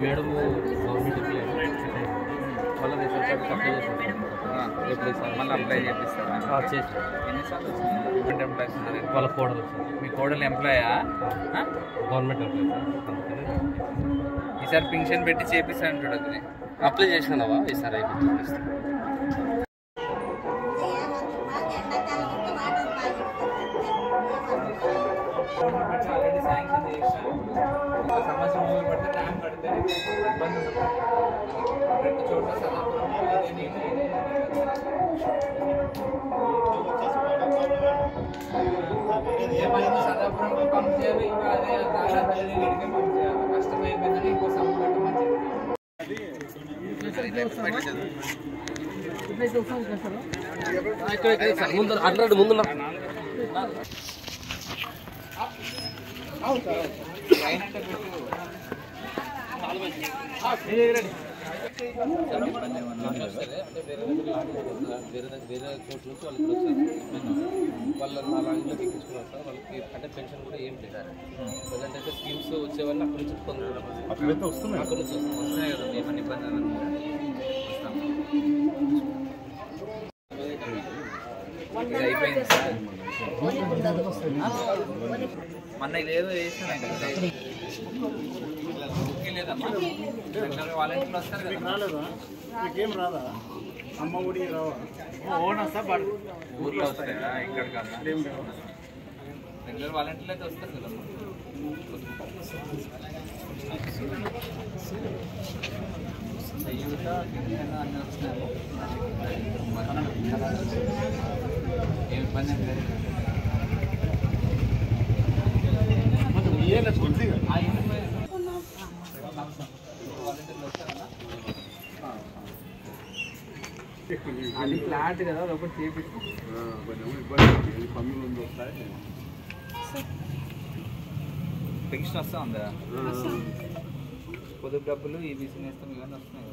Madam government మళ్ళీ apply చేపిస్తారా? ఎన్నిసార్లు గవర్నమెంట్ ఎంప్లాయీస్ ఉన్నారు? వాళ్ళ కోడలు సార్. మీ కోడలు ఎంప్లాయా? Government employee sir. ఈసారి పింఛన్ పెట్టి చేపిస్తా అంటాడు. అది అప్లై చేసినావా? ఈసారి అయిపోతుంది. ఆల్రెడీ శాంక్షన్ చేసినారు. ఒక సంవత్సరం మొదలు పడితే ట్యాంక్ కడితే ఇబ్బంది ఉండదు. రెండు చోట్ల సదాపురం ఏమైంది సదాపురం పంప్ చేయాలి. ఇంకా అదే దాదాపు పంప్ చేయాలి. కష్టమైపోయిందని ఇంకో సమ్ము కట్టమని చెప్పి ముందు వేరే చోట్ల నుంచి వాళ్ళు ఇక్కడ వచ్చారు. వాళ్ళు మా లాంగ్వేజ్లోకి ఎక్కించుకున్నారు సార్. వాళ్ళకి అంటే పెన్షన్ కూడా ఏం లేదు. ప్రజెంట్ అయితే స్కీమ్స్ వచ్చే వాళ్ళు అక్కడి నుంచి పొందుతున్నారు. అక్కడి నుంచి వస్తున్నాయి కదా. ఏమైనా ఇబ్బంది ఇది అయిపోయింది సార్. మొన్న ఇదేదో వేసినా లేదమ్మా. వాలంటీర్లు వస్తారు కదా. మీకేం రాదా? అమ్మ ఒడి రావా? ఓన్ వస్తా ఊర్లో వస్తాయా? ఇక్కడ కన్నా రెగ్యులర్ వాలంటీర్లు అయితే వస్తారు కదమ్మా. యూత అన్నీ వస్తున్నాయి. ఏం ఇబ్బంది ఏం లేదు. అది ఫ్లాట్ కదా, అది ఒకటి చేపిస్తాం. పెన్షన్ వస్తా ఉందా? పొదుపు డబ్బులు ఈ బిజినెస్ ఇవన్నీ వస్తున్నాయి.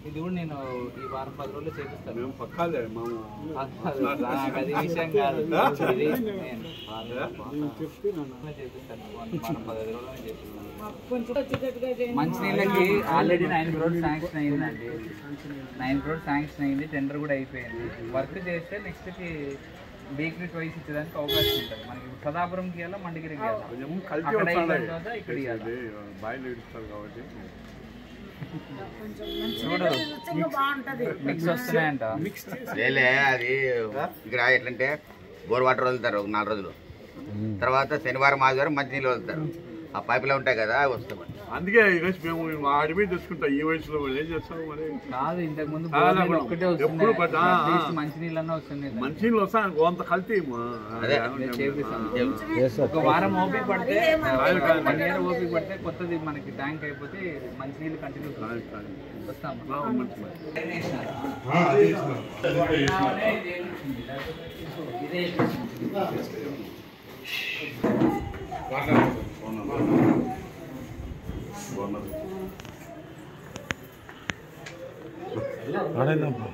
ఇది కూడా నేను ఈ వారం 10 రోజులు చేపిస్తాను. అది విషయం కాదు. చేపిస్తాను. వారం 15 రోజులు చేపిస్తాను. మంచినీళ్ళకి ఆల్రెడీ 9 crores శాంక్షన్ అయ్యిందండి. 9 crores శాంక్షన్ అయ్యింది. టెండర్ కూడా అయిపోయింది. వర్క్ చేస్తే నెక్స్ట్కి వీక్లీ ట్వైస్ ఇచ్చేదానికి అవకాశం ఉంటుంది. మనకి సదాపురంకి ఇవ్వాలా, మండగిరికి ఇవ్వాలా, ఇక్కడ ఇవ్వాలి. చూడు మిక్స్ వస్తున్నాయంట. అది ఇక్కడ ఎట్లంటే బోర్ వాటర్ వదులుతారు ఒక 4 రోజులు. తర్వాత శనివారం ఆదివారం మంచినీళ్ళు వదులుతారు. ఆ పైపులో ఉంటాయి కదా, వస్తాం. అందుకే మేము అడిగి తెచ్చుకుంటాం. ఈ వయసులో ఏం చేస్తాం మరి? కాదు, ఇంతకు ముందు మంచినీళ్ళన్నా వస్తున్నాయి. మంచినీళ్ళు వస్తాను కొంత కల్తీ. ఒక వారం ఓపిక పడితే, 1 year ఓపిక పడితే కొత్తది మనకి ట్యాంక్ అయిపోతే మంచినీళ్ళు కంటిన్యూ వస్తాం. అడేనమ్మా